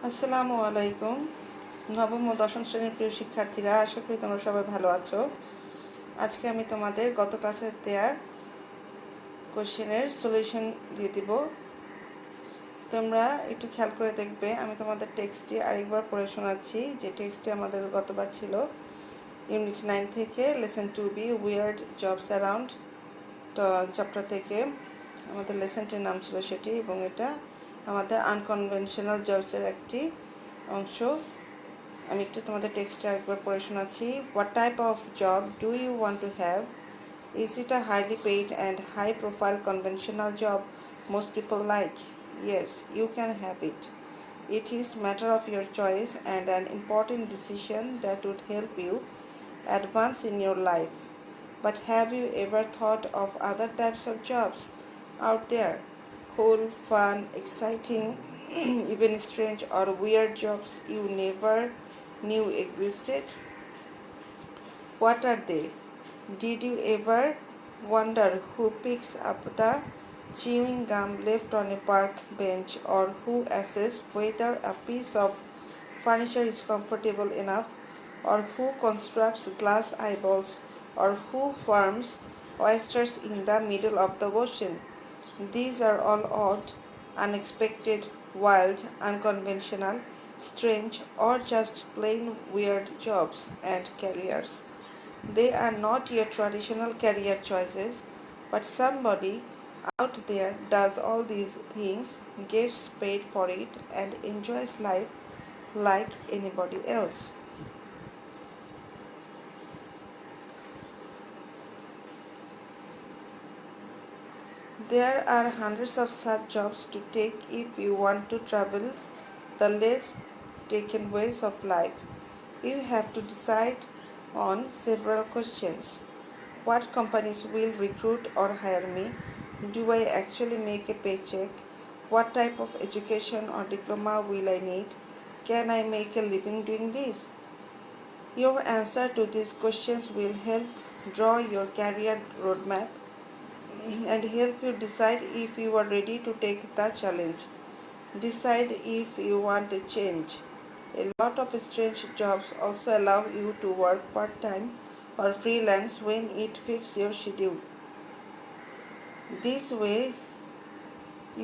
আসসালামু আলাইকুম। নবম ও দশম শ্রেণীর প্রিয় শিক্ষার্থীরা, আশা করি তোমরা সবাই ভালো আছো। আজকে আমি তোমাদের গত ক্লাসের দেয়া কোশ্চেনের সলিউশন দিয়ে দিব। তোমরা একটু খেয়াল করে দেখবে, আমি তোমাদের টেক্সটটি আরেকবার পড়ে শোনাচ্ছি, যে টেক্সটটি আমাদের গতবার ছিল ইউনিট 9 থেকে lesson 2B weird jobs around chapter থেকে। আমাদের লেসনটির নাম ছিল সেটি, এবং এটা আমাদের আনকনভেনশনাল জবসের একটি অংশ। আমি একটু তোমাদের টেক্সটটা আরেকবার পড়ে শোনাচ্ছি। What type of job do you want to have? Is it a highly paid and high profile conventional job most people like? Yes, you can have it. It is matter of your choice and an important decision that would help you advance in your life. But have you ever thought of other types of jobs out there? Cool, fun, exciting, even strange or weird jobs you never knew existed? What are they? Did you ever wonder who picks up the chewing gum left on a park bench, or who assesses whether a piece of furniture is comfortable enough, or who constructs glass eyeballs, or who farms oysters in the middle of the ocean? These are all odd, unexpected, wild, unconventional, strange, or just plain weird jobs and careers. They are not your traditional career choices, but somebody out there does all these things, gets paid for it, and enjoys life like anybody else. There are hundreds of such jobs to take if you want to travel the less taken ways of life. You have to decide on several questions. What companies will recruit or hire me? Do I actually make a paycheck? What type of education or diploma will I need? Can I make a living doing this? Your answer to these questions will help draw your career roadmap and help you decide if you are ready to take the challenge. Decide if you want a change. A lot of strange jobs also allow you to work part-time or freelance when it fits your schedule. This way,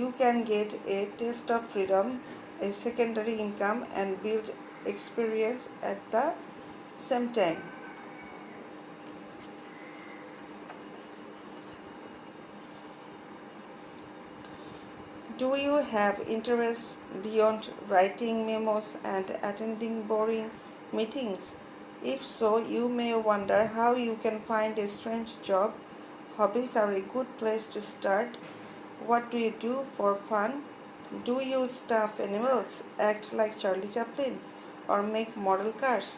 you can get a taste of freedom, a secondary income, and build experience at the same time. Do you have interests beyond writing memos and attending boring meetings? If so, you may wonder how you can find a strange job. Hobbies are a good place to start. What do you do for fun? Do you stuff animals, act like Charlie Chaplin, or make model cars?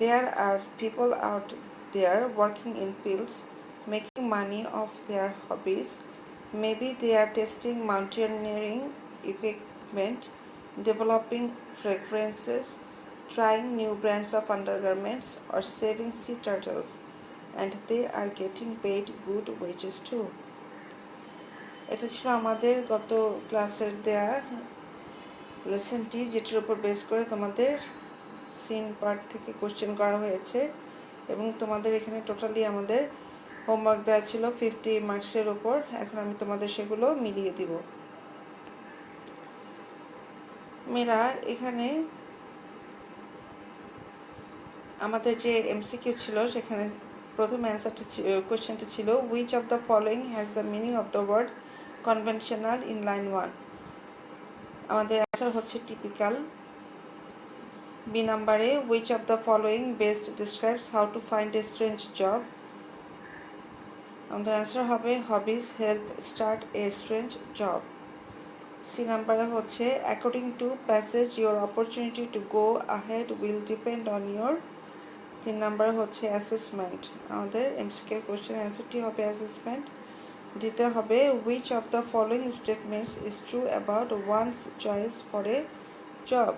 There are people out there working in fields, making money off their hobbies. Maybe they are testing mountaineering equipment, developing fragrances, trying new brands of undergarments, or saving sea turtles, and they are getting paid good wages too. এটা ছিল আমাদের গত ক্লাসের দেয়া লেসনটি, যেটির উপর base করে তোমাদের সিন পার্ট থেকে কোশ্চেন করা হয়েছে, এবং তোমাদের এখানে টোটালি আমাদের হোমওয়ার্ক দেওয়া ছিল 50 মার্কসের ওপর। এখন আমি তোমাদের সেগুলো মিলিয়ে দিব। মেয়েরা, এখানে আমাদের যে এমসিকিউ ছিল, সেখানে প্রথম অ্যান্সারটা কোশ্চেনটা ছিল, which of the following has the meaning of the word conventional in line 1? আমাদের অ্যান্সার হচ্ছে টিপিক্যাল। বি নাম্বারে, which of the following best describes how to find a strange job? আমাদের অ্যান্সার হবে hobbies help start a strange job. C নাম্বারে হচ্ছে, according to passage your opportunity to go ahead will depend on your. 3 number হচ্ছে assessment. আমাদের MCQ question অ্যান্সারটি হবে assessment. দিতে হবে, which of the following statements is true about one's choice for a job?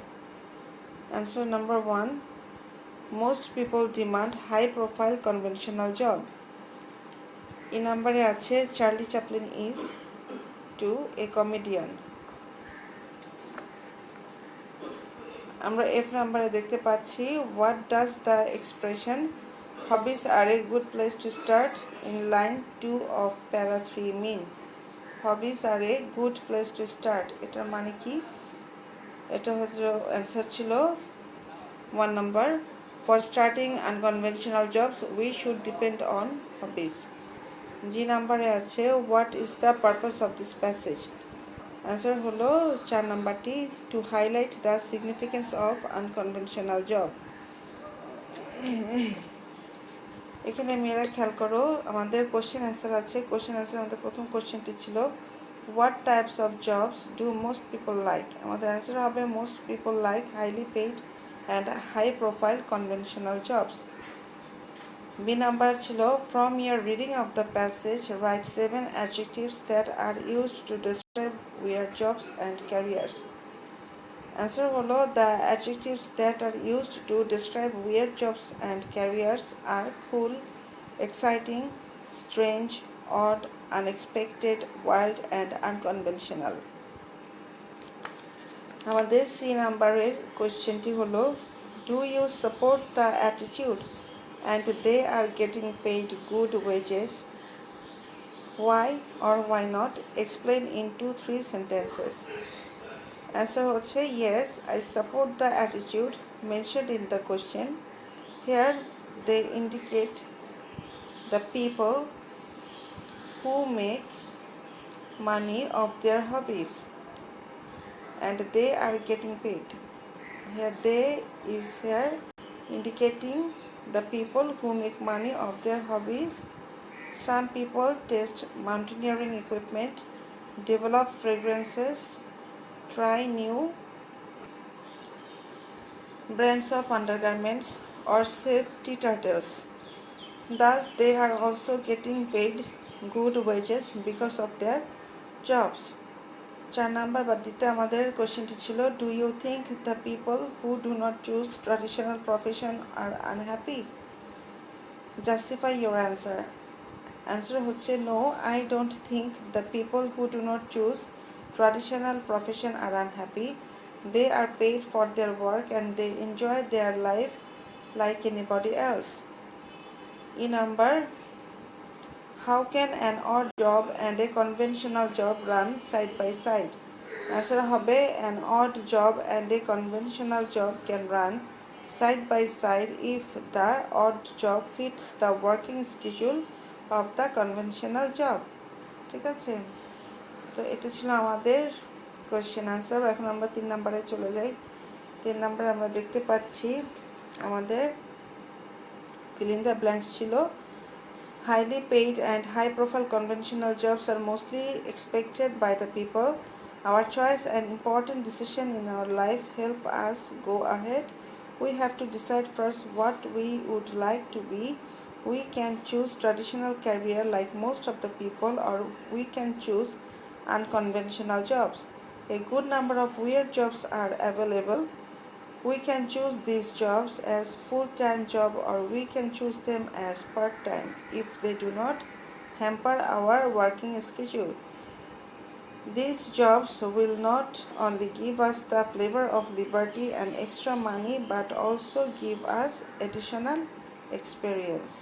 Answer number 1, most people demand high profile conventional job. E নাম্বারে আছে, Charlie Chaplin is too a comedian. আমরা F নাম্বারে দেখতে পাচ্ছি what does the expression hobbies are a good place to start in line 2 of para 3 mean? Hobbies are a good place to start, এটার মানে কি? এটা হচ্ছে অ্যান্সার ছিল 1 number, for starting unconventional jobs we should depend on hobbies. G number আছে what is the purpose of this passage? Answer হলো 4 নাম্বারটি, to highlight the significance of unconventional job. এখানে মেয়েরা খেয়াল করো, আমাদের কোশ্চেন অ্যান্সার আছে। কোশ্চেন অ্যান্সার আমাদের প্রথম কোশ্চেনটি ছিল what types of jobs do most people like? আমাদের অ্যান্সার হবে most people like highly paid and high profile conventional jobs. B number ছিল from your reading of the passage right 7 adjectives that are used to describe weird jobs and careers. Answer হলো the adjectives that are used to describe weird jobs and careers are cool, exciting, strange, odd, unexpected, wild and unconventional. আমাদের C নাম্বারের কোয়েশ্চেনটি হলো do you support the attitude and they are getting paid good wages? Why or why not? Explain in 2-3 sentences. Answer হচ্ছে yes, I support the attitude mentioned in the question. Here they indicate the people who make money of their hobbies and they are getting paid. Here they is here indicating the people who make money of their hobbies. Some people test mountaineering equipment, develop fragrances, try new brands of undergarments or save tea turtles. Thus, they are also getting paid good wages because of their jobs. 4 number বাদ দিতে আমাদের কোশ্চেনটি ছিল do you think the people who do not choose traditional profession are unhappy? Justify your answer. Answer হচ্ছে no, I don't think the people who do not choose traditional profession are unhappy. They are paid for their work and they enjoy their life like anybody else. E number, how can an odd job and a conventional job run side by side? Answer hobe an odd job and a conventional job can run side by side if the odd job fits the working schedule of the conventional job. ঠিক আছে, তো এটা ছিল আমাদের question answer. এখন আমরা 3 নম্বরে চলে যাই। 3 নম্বরে আমরা দেখতে পাচ্ছি আমাদের fill in the blanks ছিল highly paid and high profile conventional jobs are mostly expected by the people. Our choice and important decision in our life help us go ahead. We have to decide first what we would like to be. We can choose traditional career like most of the people, or we can choose unconventional jobs. A good number of weird jobs are available. We can choose these jobs as full-time job or we can choose them as part-time if they do not hamper our working schedule. These jobs will not only give us the flavor of liberty and extra money but also give us additional experience.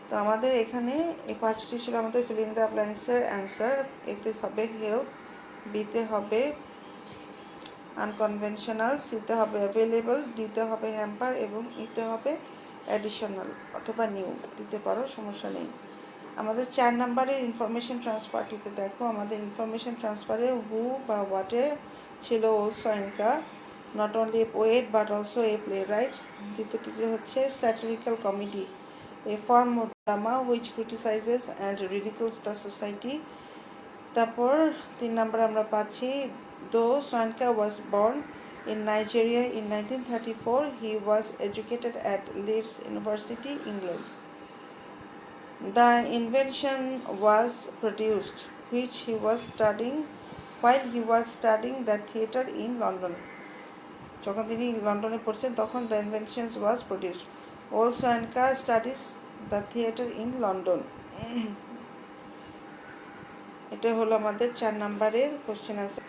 তো আমাদের এখানে এই 5টি ছিল আমাদের fill in the blanks এর answer. এতে হবে হেল্প, বিতে হবে আনকনভেনশনাল, সিতে হবে অ্যাভেলেবল, ডিতে হবে হ্যাম্পার এবং ইতে হবে অ্যাডিশনাল অথবা নিউ দিতে পারো, সমস্যা নেই। আমাদের 4 নাম্বারের ইনফরমেশন ট্রান্সফারটিতে দেখো, আমাদের ইনফরমেশন ট্রান্সফারে হু বা হোয়াটে ছিল অলসো এনকা, not only a poet but also a playwright. দ্বিতীয়টিতে হচ্ছে satirical comedy, a form of drama which criticizes and ridicules the society. তারপর 3 নম্বরে আমরা পাচ্ছি though Soyinka was born in Nigeria in 1934, he was educated at Leeds University, England. The invention was produced which he was studying while he was studying the theatre in London. যখন তিনি লন্ডনে পড়ছেন তখন the invention was produced. Also Soyinka studies the theatre in London. এটা হলো আমাদের 4 নম্বরের question answer.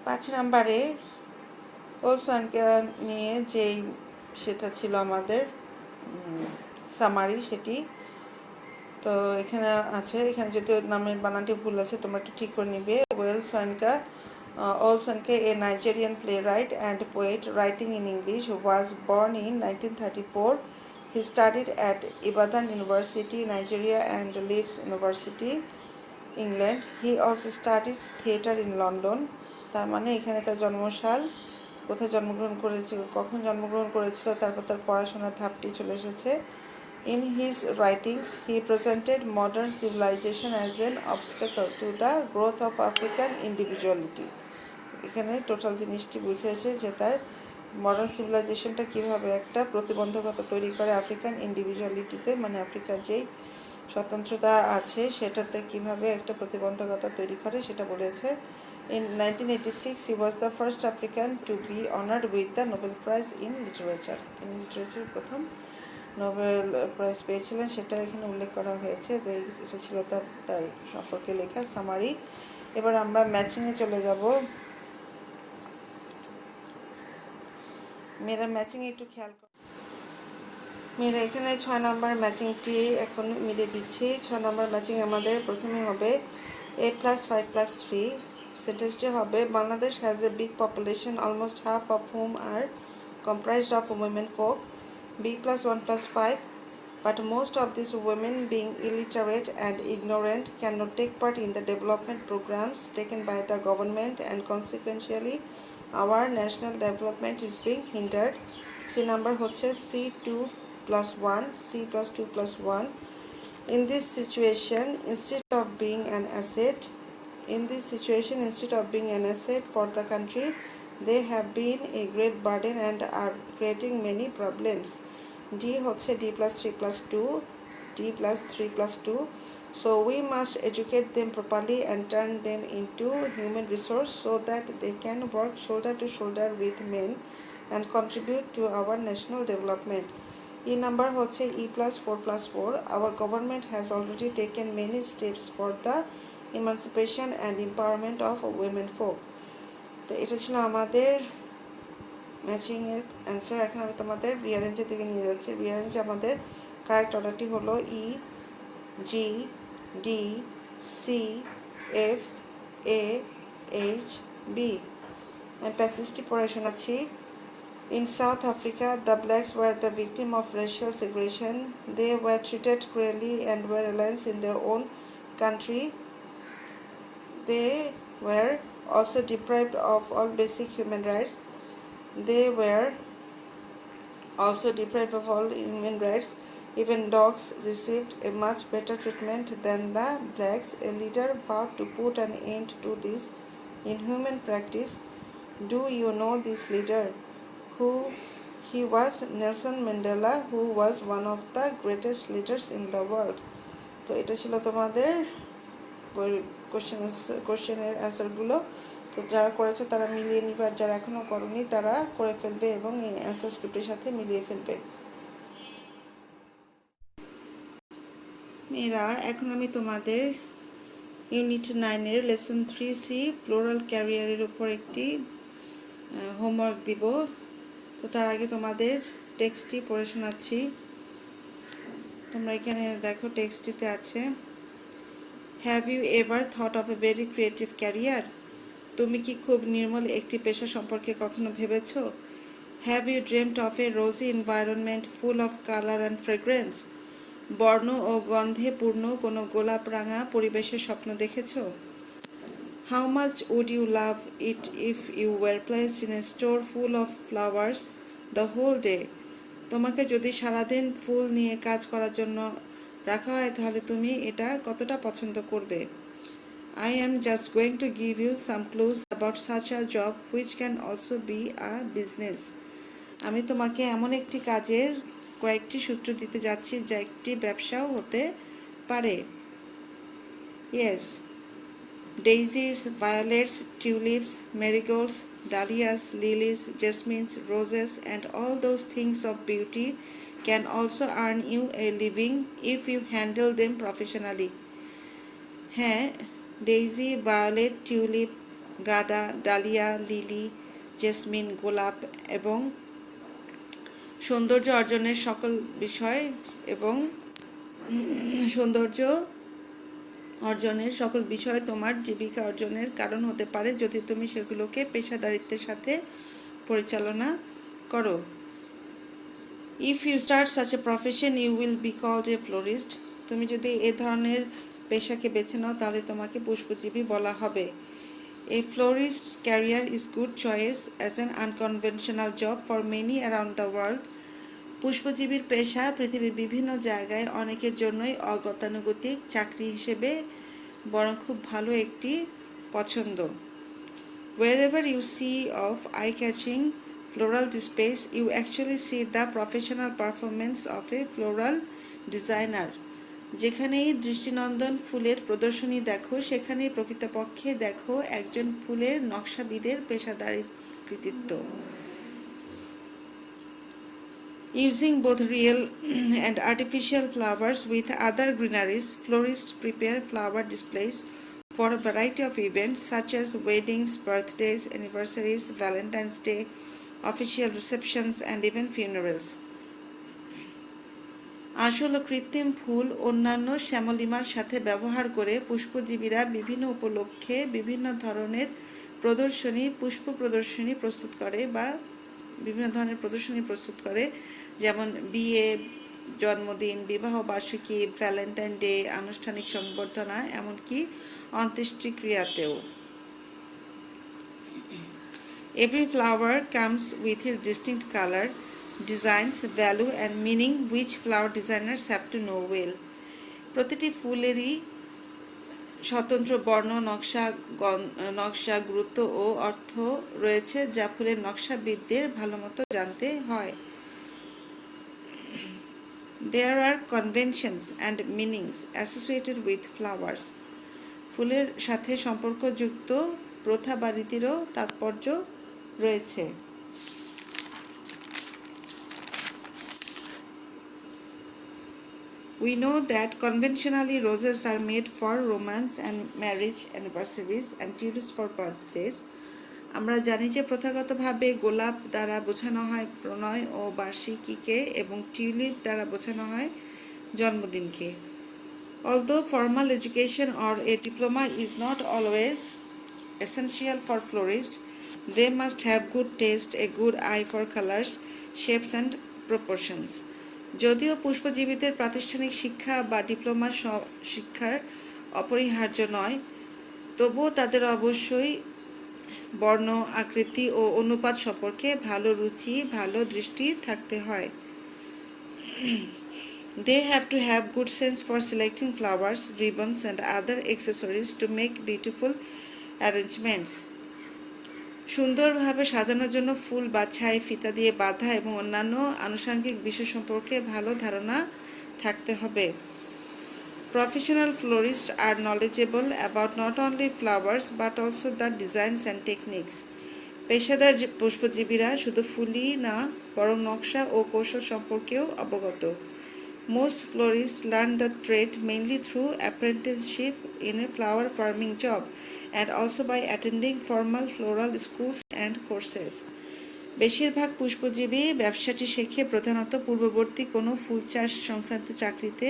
5 নম্বরে ওলসনকে নিয়ে যেই সেটা ছিল আমাদের সামারি, সেটি তো এখানে আছে। এখানে যদিও নামের বানানটি ভুল আছে, তোমরা একটু ঠিক করে নিবে। Olsenka, a Nigerian playwright and poet writing in English, who was born in 1934. He studied at Ibadan University, Nigeria, and Leeds University, England. He also studied theatre in London. তার মানে এখানে তার জন্মসাল, কোথায় জন্মগ্রহণ করেছিল, কখন জন্মগ্রহণ করেছিল, তারপর তার পড়াশোনার ধাপটি চলে এসেছে। In his writings, he presented modern civilization as an obstacle to the growth of African individuality. এখানে টোটাল জিনিসটি বুঝিয়েছে যে তার মডার্ন সিভিলাইজেশনটা কীভাবে একটা প্রতিবন্ধকতা তৈরি করে আফ্রিকান ইন্ডিভিজুয়ালিটিতে, মানে আফ্রিকার যেই স্বতন্ত্রতা আছে সেটাতে কিভাবে একটা প্রতিবন্ধকতা তৈরি করে সেটা বলেছে। In 1986, he was the first African to be honored with the Nobel Prize in Literature. তিনি লিটারেচার প্রথম নোবেল প্রাইজ পেয়েছিলেন, সেটা এখানে উল্লেখ করা হয়েছে। তো এটা ছিল তার সম্পর্কে লেখা সামারি। এবার আমরা ম্যাচিংয়ে চলে যাব। মেয়েরা ম্যাচিংয়ে একটু খেয়াল কর। মেয়েরা এখানে 6 নম্বর ম্যাচিংটি এখন মিলিয়ে দিচ্ছি। 6 নম্বর ম্যাচিং আমাদের প্রথমে হবে A+5+3। সেন্টেন্সটি হবে Bangladesh has a big population, almost half of whom are comprised of women folk. B+1+5, but most of these women, being illiterate and ignorant, cannot take part in the development programs taken by the government, and consequentially our national development is being hindered. C number হচ্ছে C2+1, C+2+1. In this situation, instead of being an asset for the country, they have been a great burden and are creating many problems. D হচ্ছে D+3+2, D+3+2. So we must educate them properly and turn them into human resource so that they can work shoulder to shoulder with men and contribute to our national development. E number হচ্ছে E+4+4. Our government has already taken many steps for the emancipation and empowerment of women folk. তো এটা ছিল আমাদের ম্যাচিংয়ের answer. এখন আমি তোমাদের রিঅ্যারেঞ্জের দিকে নিয়ে যাচ্ছি। রিঅ্যারেঞ্জে আমাদের কারেক্ট অর্ডারটি হলো ই, জি, ডি, সি, এফ, এ, এইচ, বি। আমি প্যাসেজটি পড়ে শোনাচ্ছি। In South Africa, the blacks were the victim of racial segregation. They were treated cruelly and were aliens in their own country. They were also deprived of all basic human rights. Even dogs received a much better treatment than the blacks. A leader vowed to put an end to this inhuman practice. Do you know this leader? He was Nelson Mandela, who was one of the greatest leaders in the world. তো এটা ছিল তোমাদের কোশ্চেনের অ্যান্সারগুলো। তো যারা করেছে তারা মিলিয়ে নিবে, আর যারা এখনও করনি তারা করে ফেলবে এবং এই অ্যান্সার স্ক্রিপ্টের সাথে মিলিয়ে ফেলবে। মেয়েরা এখন আমি তোমাদের ইউনিট 9-এর লেসন 3C ফ্লোরাল ক্যারিয়ারের উপর একটি হোমওয়ার্ক দিব। তো তার আগে তোমাদের টেক্সটটি পড়ে শোনাচ্ছি। তোমরা এখানে দেখো টেক্সটটিতে আছে, have you ever thought of a very creative career? তুমি কি খুব নির্মল একটি পেশা সম্পর্কে কখনো ভেবেছ? Have you dreamed of a rosy environment full of colour and fragrance? বর্ণ ও গন্ধে পূর্ণ কোনো গোলাপ রাঙা পরিবেশের স্বপ্ন দেখেছ? How much would you love it if you were placed in a store full of flowers the whole day? তোমাকে যদি সারাদিন ফুল নিয়ে কাজ করার জন্য রাখা হয় তাহলে তুমি এটা কতটা পছন্দ করবে? I am just going to give you some clues about such a job which can also be a business. আমি তোমাকে এমন একটি কাজের কয়েকটি সূত্র দিতে যাচ্ছি যা একটি ব্যবসাও হতে পারে। Yes. Daisies, violets, tulips, marigolds, dahlias, lilies, jasmines, roses, and all those things of beauty can also earn you a living if you handle them professionally. হ্যাঁ, ডেইজি, ভায়োলেট, টিউলিপ, গাঁদা, ডালিয়া, লিলি জেসমিন, গোলাপ এবং সৌন্দর্য অর্জনের সকল বিষয় এবং সৌন্দর্য অর্জনের সকল বিষয় তোমার জীবিকা অর্জনের কারণ হতে পারে যদি তুমি সেগুলোকে পেশাদারিত্বের সাথে পরিচালনা করো। If you start such a profession you will be called a florist. তুমি যদি এ ধরনের পেশাকে বেছে নাও তাহলে তোমাকে পুষ্পজীবী বলা হবে। A florist's career is good choice as an unconventional job for many around the world. পুষ্পজীবীর পেশা পৃথিবীর বিভিন্ন জায়গায় অনেকের জন্যই অগতানুগতিক চাকরি হিসেবে বরং খুব ভালো একটি পছন্দ। Wherever you see of eye-catching floral displays, you actually see the professional performance of a floral designer. যেখানেই দৃষ্টিনন্দন ফুলের প্রদর্শনী দেখো সেখানেই প্রকৃতপক্ষে দেখো একজন ফুলের নকশাবিদের পেশাদারি কৃতিত্ব। Using both real and artificial flowers with other greeneries, florists prepare flower displays for a variety of events such as weddings, birthdays, anniversaries, Valentine's Day, official receptions, and even funerals. আসল কৃত্রিম ফুল অন্যান্য শ্যামলিমার সাথে ব্যবহার করে পুষ্পজীবীরা বিভিন্ন উপলক্ষে বিভিন্ন ধরনের পুষ্প প্রদর্শনী প্রস্তুত করে বা বিভিন্ন ধরনের প্রদর্শনী প্রস্তুত করে, যেমন বিয়ে, জন্মদিন, বিবাহ বার্ষিকী, ভ্যালেন্টাইন ডে, আনুষ্ঠানিক সংবর্ধনা, এমনকি অন্ত্যেষ্টিক্রিয়াতেও। Every flower comes with its distinct color, designs, value and meaning which flower designers have to know well. প্রতিটি ফুলেরই স্বতন্ত্র বর্ণ, নকশা, গুরুত্ব ও অর্থ রয়েছে যা ফুলের নকশাবিদদের ভালোমতো জানতে হয়। There are conventions and meanings associated with flowers. ফুলের সাথে সম্পর্কযুক্ত প্রথা বা রীতিরও তাৎপর্য রয়েছে। We know that conventionally roses are made for romance and marriage anniversaries and tulips for birthdays. আমরা জানি যে প্রথাগতভাবে গোলাপ দ্বারা বোঝানো হয় প্রণয় ও বার্ষিকীকে এবং টিউলিপ দ্বারা বোঝানো হয় জন্মদিনকে। Although formal education or a diploma is not always essential for florists, they must have good taste, a good eye for colors, shapes and proportions. যদিও পুষ্পজীবীদের প্রাতিষ্ঠানিক শিক্ষা বা ডিপ্লোমা শিক্ষার অপরিহার্য নয়, তবুও তাদের অবশ্যই বর্ণ, আকৃতি ও অনুপাত সম্পর্কে ভালো রুচি, ভালো দৃষ্টি থাকতে হয়। They have to have good sense for selecting flowers, ribbons and other accessories to make beautiful arrangements. সুন্দরভাবে সাজানোর জন্য ফুল বাছাই, ফিতা দিয়ে বাঁধা এবং অন্যান্য আনুষঙ্গিক বিষয় সম্পর্কে ভালো ধারণা থাকতে হবে। Professional florists are knowledgeable about not only flowers but also the designs and techniques. পেশাদার পুষ্পজীবীরা শুধু ফুলই না বরং নকশা ও কৌশল সম্পর্কেও অবগত। Most florists learn the trade mainly through apprenticeship in a flower farming job and also by attending formal floral schools and courses. বেশিরভাগ পুষ্পজীবী ব্যবসাটি শেখে প্রধানত পূর্ববর্তী কোনো ফুল চাষ সংক্রান্ত চাকরিতে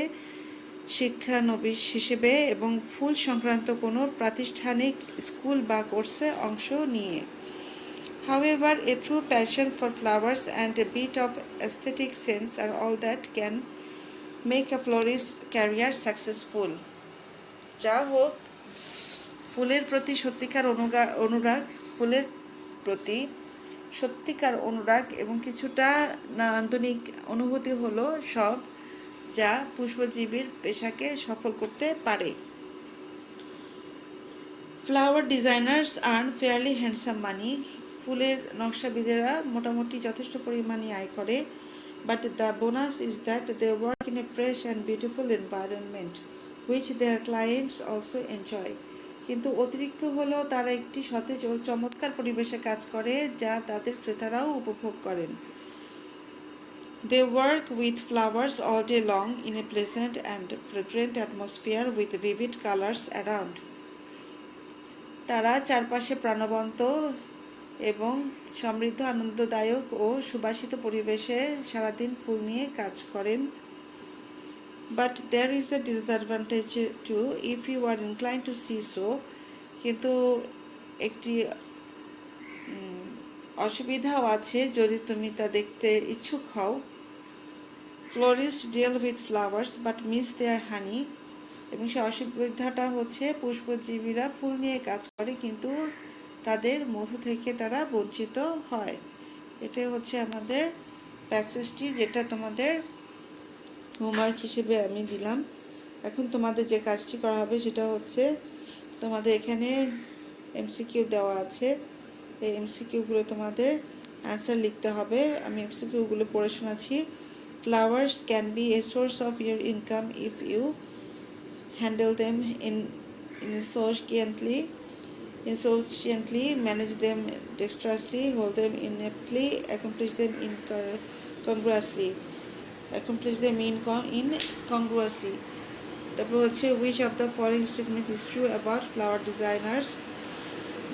শিক্ষানবিশ হিসেবে এবং ফুল সংক্রান্ত কোনো প্রাতিষ্ঠানিক স্কুল বা কোর্সে অংশ নিয়ে। However, a true passion for flowers and a bit of aesthetic sense are all that can make a florist's career successful. যা হোক, ফুলের প্রতি সত্যিকার অনুরাগ এবং কিছুটা নান্দনিক অনুভূতি হলো সব যা পুষ্পজীবীর পেশাকে সফল করতে পারে। Flower designers earn fairly handsome money. ফুলের নকশাবিদেরা মোটামুটি যথেষ্ট পরিমাণে আয় করে, but the bonus is that they work in a fresh and beautiful environment which their clients also enjoy. কিন্তু অতিরিক্ত হলো তারা একটি সতেজ ও চমৎকার পরিবেশে কাজ করে যা তাদের ক্রেতারাও উপভোগ করেন। They work with flowers all day long in a pleasant and fragrant atmosphere with vivid colors around. তারা চারপাশে প্রাণবন্ত এবং সমৃদ্ধ, আনন্দদায়ক ও সুবাসিত পরিবেশে সারাদিন ফুল নিয়ে কাজ করেন। But there is a disadvantage to if you are incline to see so. কিন্তু একটি অসুবিধাও আছে যদি তুমি তা দেখতে ইচ্ছুক হও। Florist deal with flowers but miss their honey. এবং সে অসুবিধাটা হচ্ছে পুষ্পজীবীরা ফুল নিয়ে কাজ করে কিন্তু তাদের মধু থেকে তারা বঞ্চিত হয়। এটাই হচ্ছে আমাদের প্যাসেজটি, যেটা তোমাদের হোমওয়ার্ক হিসেবে আমি দিলাম। এখন তোমাদের যে কাজটি করা হবে সেটা হচ্ছে তোমাদের এখানে এমসিকিউ দেওয়া আছে, এই এমসিকিউগুলো তোমাদের অ্যান্সার লিখতে হবে। আমি এমসিকিউগুলো পড়ে শোনাচ্ছি। Flowers can be a source of your income if you handle them insouciantly, manage them dexterously, hold them ineptly, accomplish them incongruously. তারপর হচ্ছে which of the following statement is true about flower designers?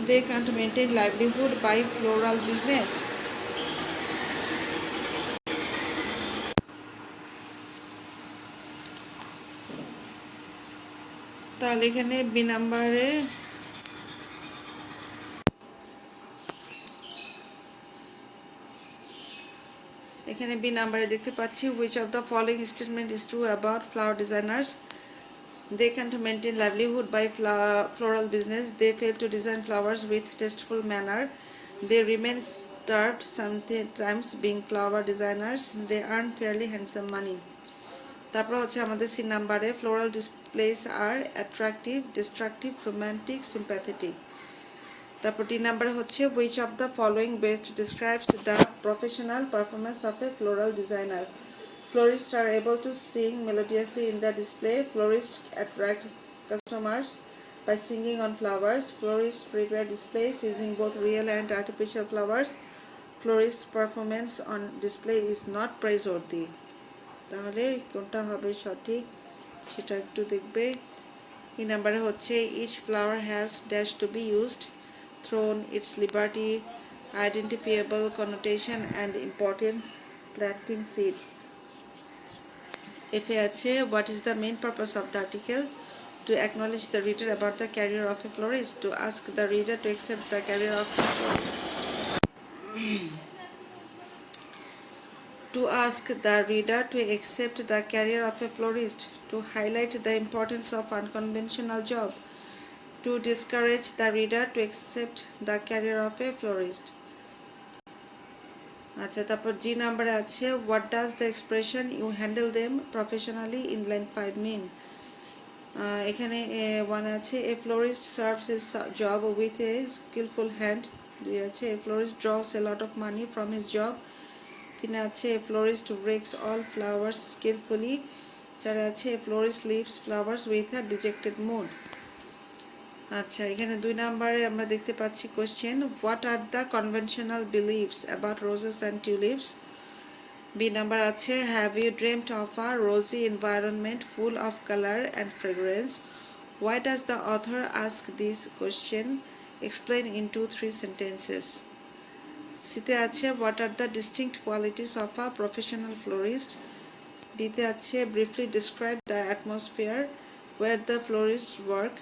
They can't maintain livelihood by floral business. তাহলে এখানে B নাম্বারে দেখতে পাচ্ছি which of the following statement is true about flower designers? They can't maintain livelihood by floral business. They fail to design flowers with tasteful manner. They remain starved, sometimes being flower designers. They earn fairly handsome money. তারপর হচ্ছে আমাদের C নাম্বারে floral displays are attractive, destructive, romantic, sympathetic. তারপর টি নাম্বারে হচ্ছে which of the following best describes the professional performance of a floral designer? Florists are able to sing melodiously in the display. Florists attract customers by singing on flowers. Florists prepare displays using both real and artificial flowers. Florist's performance on display is not praiseworthy. তাহলে কোনটা হবে সঠিক সেটা একটু দেখবে। এই নাম্বারে হচ্ছে each flower has dash to be used, thrown, its liberty, identifiable connotation and importance, planting seeds. এফে আছে what is the main purpose of the article? To acknowledge the reader about the career of a florist, to ask the reader to accept the career of a florist. To ask the reader to accept the career of a florist, to highlight the importance of unconventional job, to discourage the reader to accept the career of a florist. আচ্ছা, তারপর জি number আছে what does the expression you handle them professionally in line 5 mean? এখানে one আছে a florist serves his job with a skillful hand. দুই আছে a florist draws a lot of money from his job. তিন আছে a florist rakes all flowers skillfully. চার আছে a florist leaves flowers with a dejected mood. আচ্ছা, এখানে দুই নাম্বারে আমরা দেখতে পাচ্ছি question what are the conventional beliefs about roses and tulips? B number আছে have you dreamt of a rosy environment full of color and fragrance? Why does the author ask this question? Explain in 2-3 sentences. সিতে আছে what are the distinct qualities of a professional florist? ডিতে আছে briefly describe the atmosphere where the florists work.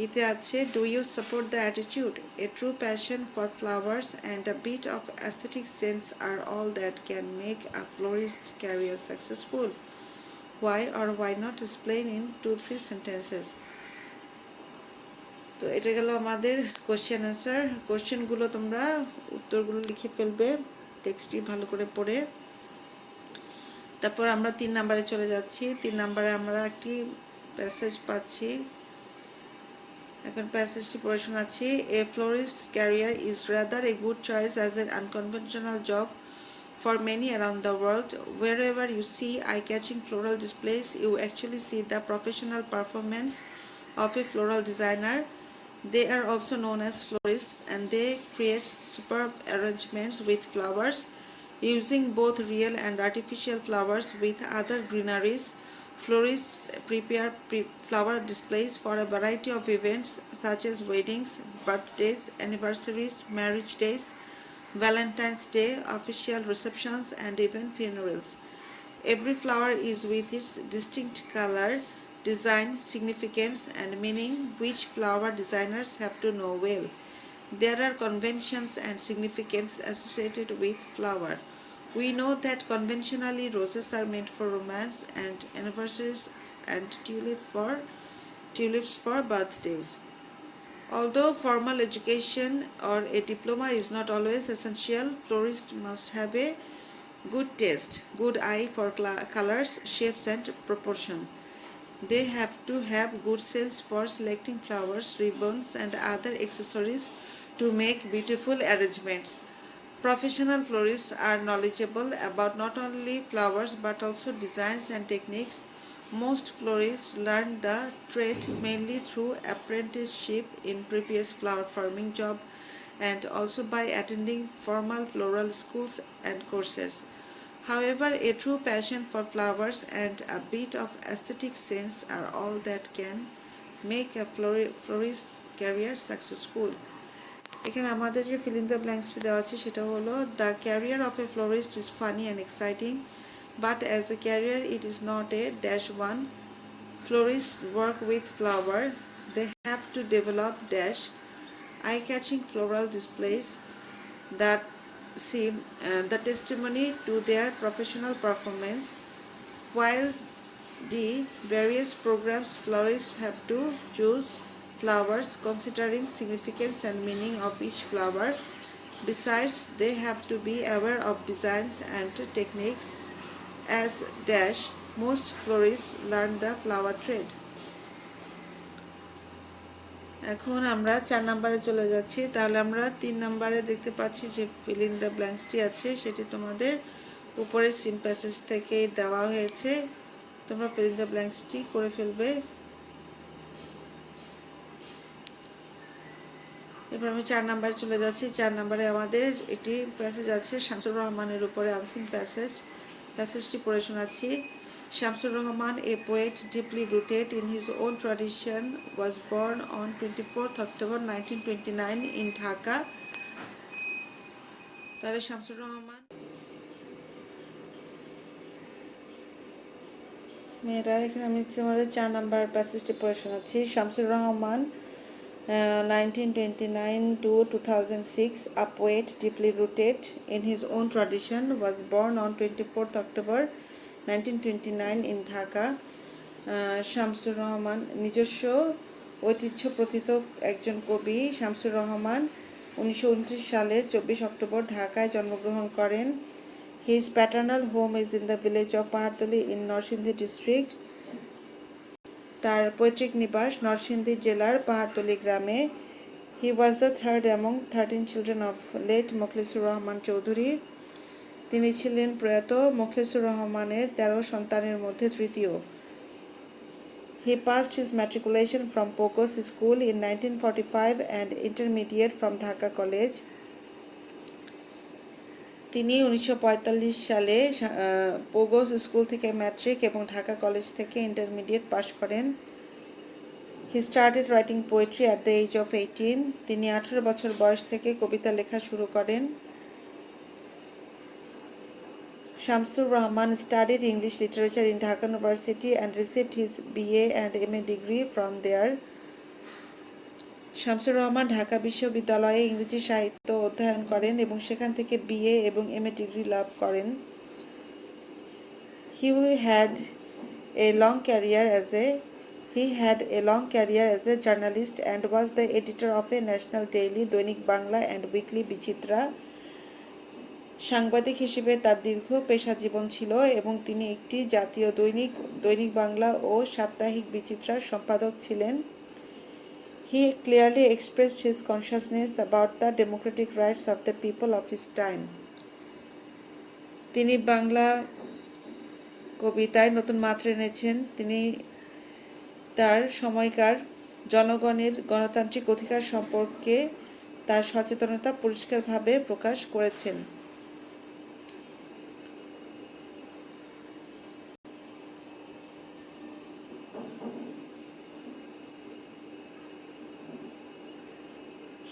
ইতে আছে do you support the attitude? A true passion for flowers and a bit of aesthetic sense are all that can make a florist's career successful. Why or why not? Explain in 2-3 sentences. তো এটা গেল আমাদের question answer. কোশ্চেনগুলো তোমরা উত্তরগুলো লিখে ফেলবে টেক্সটটি ভালো করে পড়ে। তারপর আমরা 3 নাম্বারে চলে যাচ্ছি। 3 নাম্বারে আমরা একটি প্যাসেজ পাচ্ছি। এখন প্যাসেজটি পড়ে শোনাচ্ছি a florist's career is rather a good choice as an unconventional job for many around the world. Wherever you see eye-catching floral displays, you actually see the professional performance of a floral designer. They are also known as florists, and they create superb arrangements with flowers using both real and artificial flowers with other greeneries. Florists prepare flower displays for a variety of events such as weddings, birthdays, anniversaries, marriage days, Valentine's Day, official receptions, and even funerals. Every flower is with its distinct color, design, significance, and meaning which flower designers have to know well. There are conventions and significance associated with flower. We know that conventionally roses are meant for romance and anniversaries and tulips for birthdays. Although formal education or a diploma is not always essential, florists must have a good taste, good eye for colors, shapes and proportion. They have to have good sense for selecting flowers, ribbons and other accessories to make beautiful arrangements. Professional florists are knowledgeable about not only flowers but also designs and techniques. Most florists learn the trade mainly through apprenticeship in previous flower farming job and also by attending formal floral schools and courses. However, a true passion for flowers and a bit of aesthetic sense are all that can make a florist career successful. এখানে আমাদের যে fill in the blanks দেওয়া আছে সেটা হলো the career of a florist is funny and exciting but as a career it is not a dash one. Florists work with flower. They have to develop dash eye-catching floral displays that seem the testimony to their professional performance. While the various programs florists have to choose flowers considering significance and meaning of each flower. Besides, they have to be aware of designs and techniques. As dash, most florists learn the flower trade. এখন আমরা 4 নম্বরে চলে যাচ্ছি। তাহলে আমরা 3 নম্বরে দেখতে পাচ্ছি যে fill in the blanksটি আছে সেটি তোমাদের উপরের সিন প্যাসেজ থেকে দেওয়া হয়েছে। তোমরা fill in the blanksটি করে ফেলবে। এবার আমি 4 নম্বরে চলে যাচ্ছি। 4 নম্বরে আমাদের একটি প্যাসেজ আছে শামসুর রহমানের উপরে আনসিন প্যাসেজ। প্যাসেজটি পড়ে শোনাচ্ছি। Shamsur Rahman, a poet deeply rooted in his own tradition, was born on 24th October 1929 in Dhaka. তাহলে শামসুর রহমান মেয়েরা এখানে আমি তোমাদের 4 নম্বর প্যাসেজটি পড়ে শোনাচ্ছি। Shamsur Rahman 1929 to 2006, a poet deeply rooted in his own tradition, was born on 24th October 1929 in Dhaka. Shamsur Rahman নিজস্ব ঐতিহ্য প্রথিত একজন কবি শামসুর রহমান 1929 সালের 24 অক্টোবর ঢাকায় জন্মগ্রহণ করেন। His paternal home is in the village of Pahartali in Norsindhi district. তার পৈতৃক নিবাস নরসিংদী জেলার পাহাড়তলী গ্রামে। He was the third among 13 children of late Mokhlesur Rahman Chowdhury. তিনি ছিলেন প্রয়াত মোখলেসুর রহমানের 13 সন্তানের মধ্যে তৃতীয়। He passed his matriculation from Pogos School in 1945 and intermediate from Dhaka College. তিনি 1945 সালে পোগোস স্কুল থেকে ম্যাট্রিক এবং ঢাকা কলেজ থেকে ইন্টারমিডিয়েট পাশ করেন। He started writing poetry at the age of 18. তিনি 18 বছর বয়স থেকে কবিতা লেখা শুরু করেন। Shamsur Rahman studied English literature in Dhaka University and received his BA and MA degree from there. Shamsur Rahman Dhaka বিশ্ববিদ্যালয়ে ইংরেজি সাহিত্য অধ্যয়ন করেন এবং সেখান থেকে বিএ এবং এমএ ডিগ্রি লাভ করেন। He had a long career as a journalist and was the editor of a national daily দৈনিক বাংলা and weekly বিচিত্রা। সাংবাদিক হিসেবে তার দীর্ঘ পেশা জীবন ছিল এবং তিনি একটি জাতীয় দৈনিক বাংলা ও সাপ্তাহিক বিচিত্রার সম্পাদক ছিলেন। He clearly expressed his consciousness about the democratic rights of the people of his time. তিনি বাংলা কবিতায় নতুন মাত্রা এনেছেন। তিনি তার সময়কার জনগণের গণতান্ত্রিক অধিকার সম্পর্কে তার সচেতনতা পরিষ্কারভাবে প্রকাশ করেছেন।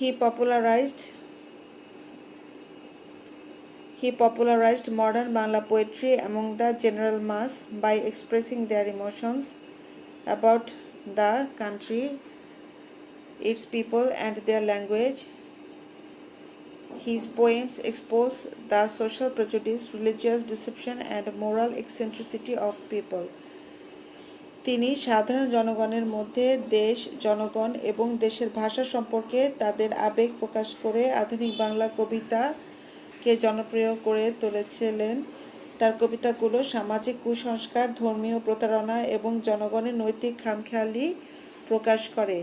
He popularized modern Bangla poetry among the general mass by expressing their emotions about the country, its people, and their language. His poems expose the social prejudice, religious deception, and moral eccentricity of people. তিনি সাধারণ জনগণের মধ্যে দেশ, জনগণ এবং দেশের ভাষা সম্পর্কে তাদের আবেগ প্রকাশ করে আধুনিক বাংলা কবিতাকে জনপ্রিয় করে তুলেছিলেন। তার কবিতাগুলো সামাজিক কুসংস্কার, ধর্মীয় প্রতারণা এবং জনগণের নৈতিক খামখেয়ালি প্রকাশ করে।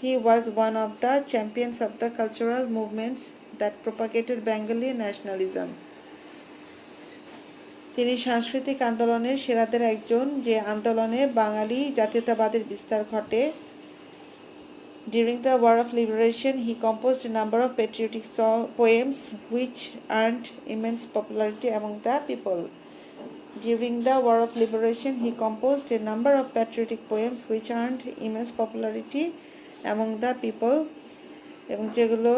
He was one of the champions of the cultural movements that propagated Bengali nationalism. তিনি সাংস্কৃতিক আন্দোলনের সেরাদের একজন, যে আন্দোলনে বাঙালি জাতীয়তাবাদের বিস্তার ঘটে। During the War of Liberation, he composed a number of patriotic poems which earned immense popularity among the people. During the War of Liberation, he composed a number of patriotic poems which earned immense popularity among the people, এবং যেগুলো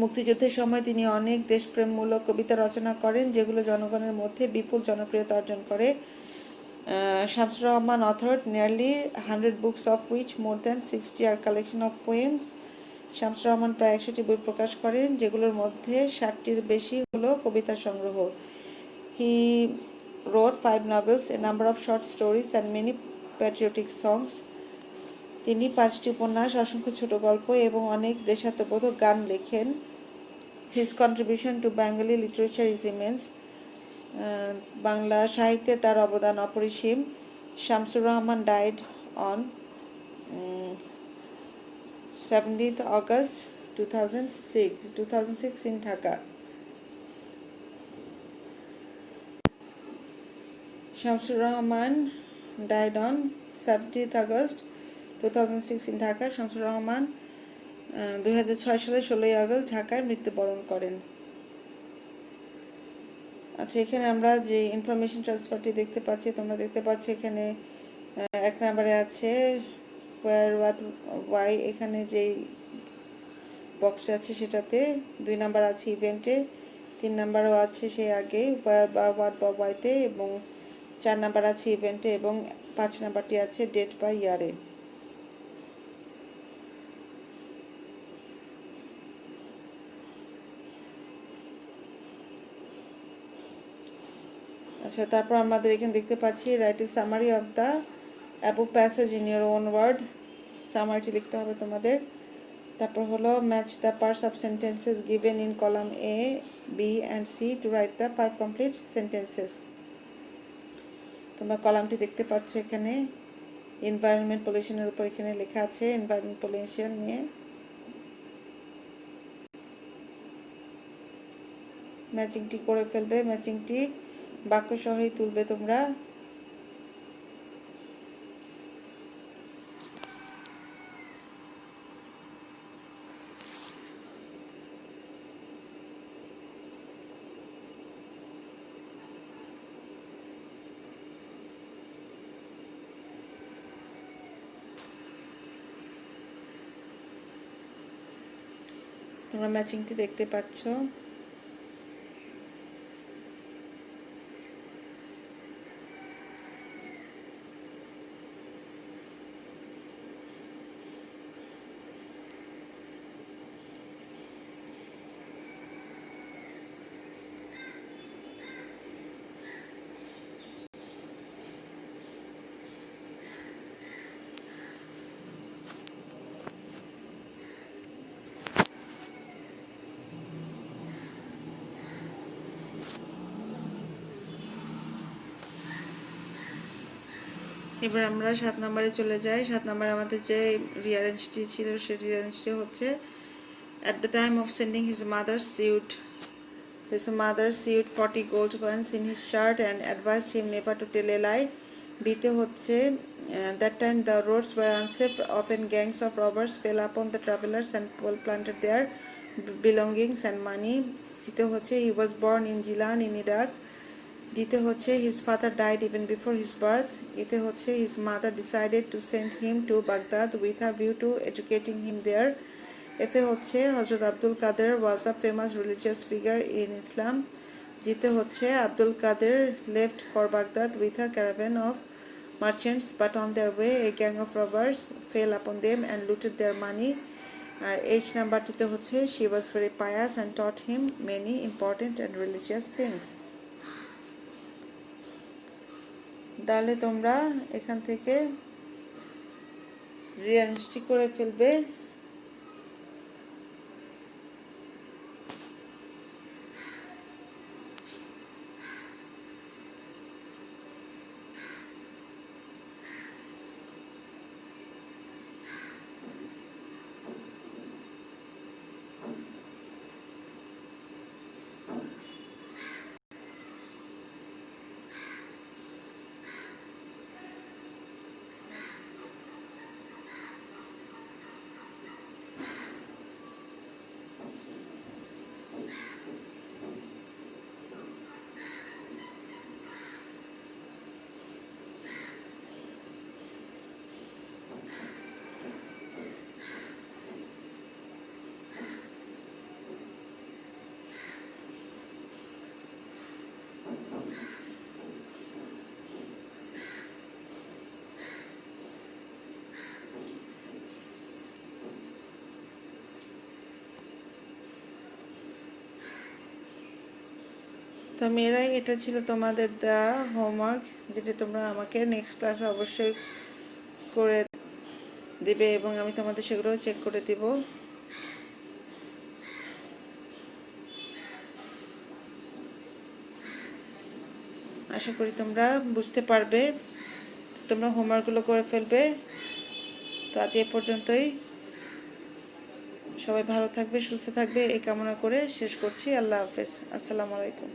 মুক্তিযুদ্ধের সময় তিনি অনেক দেশপ্রেমমূলক কবিতা রচনা করেন, যেগুলো জনগণের মধ্যে বিপুল জনপ্রিয়তা অর্জন করে। Shamsur Rahman authored nearly 100 books, of which more than 60 are collection of poems. Shamsur Rahman প্রায় 100টি বই প্রকাশ করেন, যেগুলোর মধ্যে 60টির বেশি হলো কবিতা সংগ্রহ। He wrote 5 novels, a number of short stories, and many patriotic songs. তিনি 5টি উপন্যাস, অসংখ্য ছোট গল্প এবং অনেক দেশাত্মবোধক গান লেখেন। His contribution to Bengali literature is immense. Bangla সাহিত্যে তার অবদান অপরিসীম। Shamsur Rahman died on 17th August 2006 in Dhaka. Shamsur Rahman died on 17th August 2006 in Dhaka. Shamsur Rahman 2006 সালে 16ই আগস্ট ঢাকায় মৃত্যুবরণ করেন। আচ্ছা, এখানে আমরা যে ইনফরমেশন ট্রান্সফারটি দেখতে পাচ্ছি, তোমরা দেখতে পাচ্ছ এখানে 1 নম্বরে আছে where, what, why, এখানে যেই বক্সে আছে সেটাতে। 2 নম্বর আছে ইভেন্টে, 3 নম্বরও আছে সেই আগে where বা what বা whyতে, এবং 4 নম্বর আছে ইভেন্টে, এবং 5 নম্বরটি আছে ডেট বা ইয়ারে। আচ্ছা, তারপর আমাদের এখানে দেখতে পাচ্ছি write a summary of the above passage in your own word. সামারিটি লিখতে হবে তোমাদের। তারপর হলো match the parts of sentences given in column A, B and C to write the 5 complete sentences. তোমরা কলামটি দেখতে পাচ্ছ এখানে এনভায়রনমেন্ট পলিউশনের উপর এখানে লেখা আছে এনভায়রনমেন্ট পলিউশন নিয়ে। ম্যাচিংটি করে ফেলবে, ম্যাচিংটি বাক্য সহই তুলবে তোমরা। তোমরা ম্যাচিংটি দেখতে পাচ্ছ। এবার আমরা 7 নম্বরে চলে যাই। 7 নম্বরে আমাদের যে রিয়ারেঞ্জটি ছিল সেই রিয়ারেঞ্জটি হচ্ছে at the time of sending his mother sewed 40 gold coins in his shirt and advised him never to tell a lie. বিতে হচ্ছে that time the roads were unsafe, often gangs of robbers fell upon the travelers and planted their belongings and money. সিতে হচ্ছে he was born in Jilan in Iraq. ডিতে হচ্ছে his father died even before his birth. এতে হচ্ছে his mother decided to send him to Baghdad with a view to educating him there. এফে হচ্ছে Hazrat Abdul Qadir was a famous religious figure in Islam. জিতে হচ্ছে Abdul Qadir left for Baghdad with a caravan of merchants, but on their way a gang of robbers fell upon them and looted their money. আর H নাম্বারটিতে হচ্ছে she was very pious and taught him many important and religious things. তাহলে তোমরা এখান থেকে realistic করে ফেলবে। তো মেয়েরাই এটা ছিল তোমাদের দেওয়া হোমওয়ার্ক, যেটা তোমরা আমাকে নেক্সট ক্লাসে অবশ্যই করে দেবে এবং আমি তোমাদের সেগুলো চেক করে দিব। আশা করি তোমরা বুঝতে পারবে, তোমরা হোমওয়ার্কগুলো করে ফেলবে। তো আজ এ পর্যন্তই। সবাই ভালো থাকবে, সুস্থ থাকবে এই কামনা করে শেষ করছি। আল্লাহ হাফেজ। আসসালামু আলাইকুম।